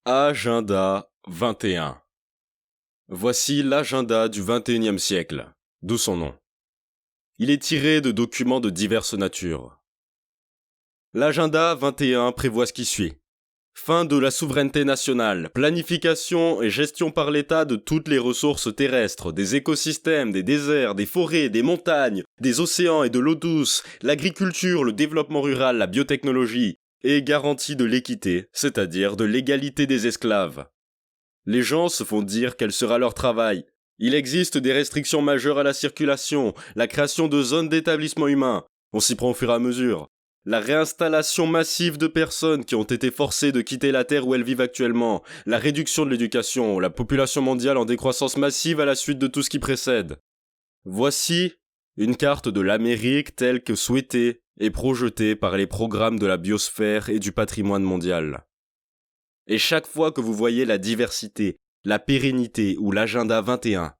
Agenda 21. Voici l'agenda du XXIe siècle, d'où son nom. Il est tiré de documents de diverses natures. L'agenda 21 prévoit ce qui suit. Fin de la souveraineté nationale, planification et gestion par l'État de toutes les ressources terrestres, des écosystèmes, des déserts, des forêts, des montagnes, des océans et de l'eau douce, l'agriculture, le développement rural, la biotechnologie, et garantie de l'équité, c'est-à-dire de l'égalité des esclaves. Les gens se font dire quel sera leur travail. Il existe des restrictions majeures à la circulation, la création de zones d'établissement humain, on s'y prend au fur et à mesure, la réinstallation massive de personnes qui ont été forcées de quitter la terre où elles vivent actuellement, la réduction de l'éducation, la population mondiale en décroissance massive à la suite de tout ce qui précède. Voici une carte de l'Amérique telle que souhaitée et projetée par les programmes de la biosphère et du patrimoine mondial. Et chaque fois que vous voyez la diversité, la pérennité ou l'agenda 21,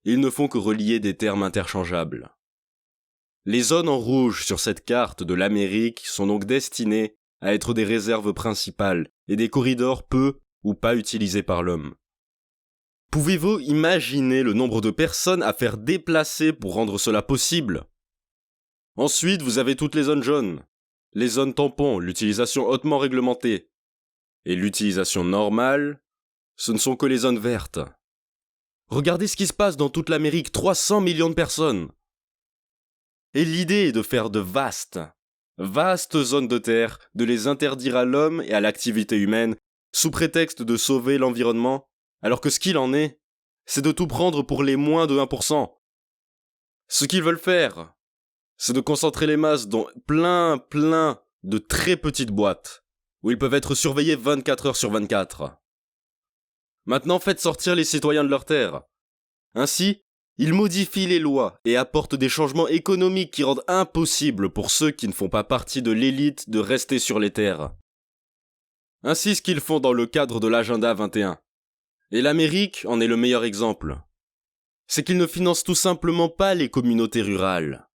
ils ne font que relier des termes interchangeables. Les zones en rouge sur cette carte de l'Amérique sont donc destinées à être des réserves principales et des corridors peu ou pas utilisés par l'homme. Pouvez-vous imaginer le nombre de personnes à faire déplacer pour rendre cela possible ? Ensuite, vous avez toutes les zones jaunes, les zones tampons, l'utilisation hautement réglementée. Et l'utilisation normale, ce ne sont que les zones vertes. Regardez ce qui se passe dans toute l'Amérique, 300 millions de personnes. Et l'idée est de faire de vastes zones de terre, de les interdire à l'homme et à l'activité humaine, sous prétexte de sauver l'environnement, alors que ce qu'il en est, c'est de tout prendre pour les moins de 1%. Ce qu'ils veulent faire, c'est de concentrer les masses dans plein de très petites boîtes, où ils peuvent être surveillés 24 heures sur 24. Maintenant, faites sortir les citoyens de leur terre. Ainsi, ils modifient les lois et apportent des changements économiques qui rendent impossible pour ceux qui ne font pas partie de l'élite de rester sur les terres. Ainsi ce qu'ils font dans le cadre de l'agenda 21. Et l'Amérique en est le meilleur exemple. C'est qu'ils ne financent tout simplement pas les communautés rurales.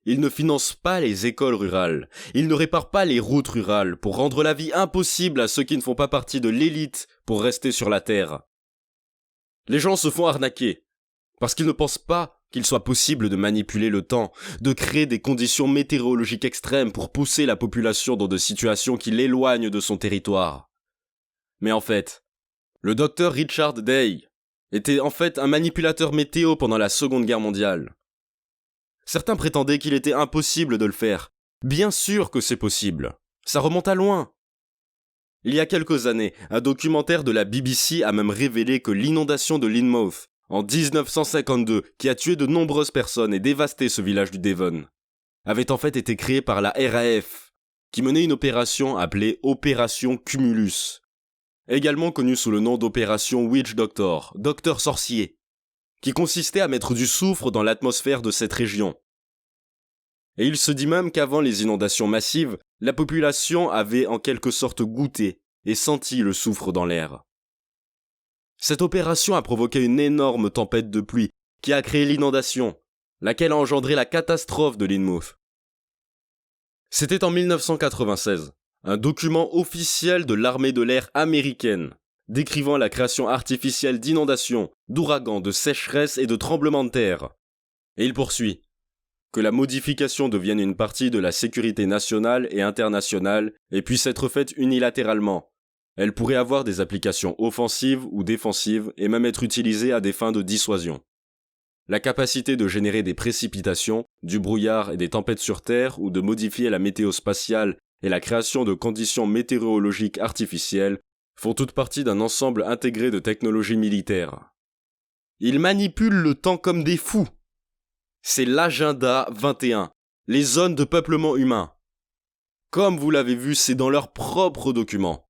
Ils ne financent pas les écoles rurales. Ils ne réparent pas les routes rurales pour rendre la vie impossible à ceux qui ne font pas partie de l'élite pour rester sur la terre. Les gens se font arnaquer parce qu'ils ne pensent pas qu'il soit possible de manipuler le temps, de créer des conditions météorologiques extrêmes pour pousser la population dans des situations qui l'éloignent de son territoire. Mais en fait, le docteur Richard Day était en fait un manipulateur météo pendant la Seconde Guerre mondiale. Certains prétendaient qu'il était impossible de le faire. Bien sûr que c'est possible. Ça remonte à loin. Il y a quelques années, un documentaire de la BBC a même révélé que l'inondation de Lynmouth, en 1952, qui a tué de nombreuses personnes et dévasté ce village du Devon, avait en fait été créée par la RAF, qui menait une opération appelée Opération Cumulus, également connue sous le nom d'Opération Witch Doctor, Docteur Sorcier, qui consistait à mettre du soufre dans l'atmosphère de cette région. Et il se dit même qu'avant les inondations massives, la population avait en quelque sorte goûté et senti le soufre dans l'air. Cette opération a provoqué une énorme tempête de pluie qui a créé l'inondation, laquelle a engendré la catastrophe de Lynmouth. C'était en 1996, un document officiel de l'armée de l'air américaine, décrivant la création artificielle d'inondations, d'ouragans, de sécheresses et de tremblements de terre. Et il poursuit. Que la modification devienne une partie de la sécurité nationale et internationale et puisse être faite unilatéralement. Elle pourrait avoir des applications offensives ou défensives et même être utilisée à des fins de dissuasion. La capacité de générer des précipitations, du brouillard et des tempêtes sur Terre ou de modifier la météo spatiale et la création de conditions météorologiques artificielles font toute partie d'un ensemble intégré de technologies militaires. Ils manipulent le temps comme des fous. C'est l'agenda 21, les zones de peuplement humain. Comme vous l'avez vu, c'est dans leurs propres documents.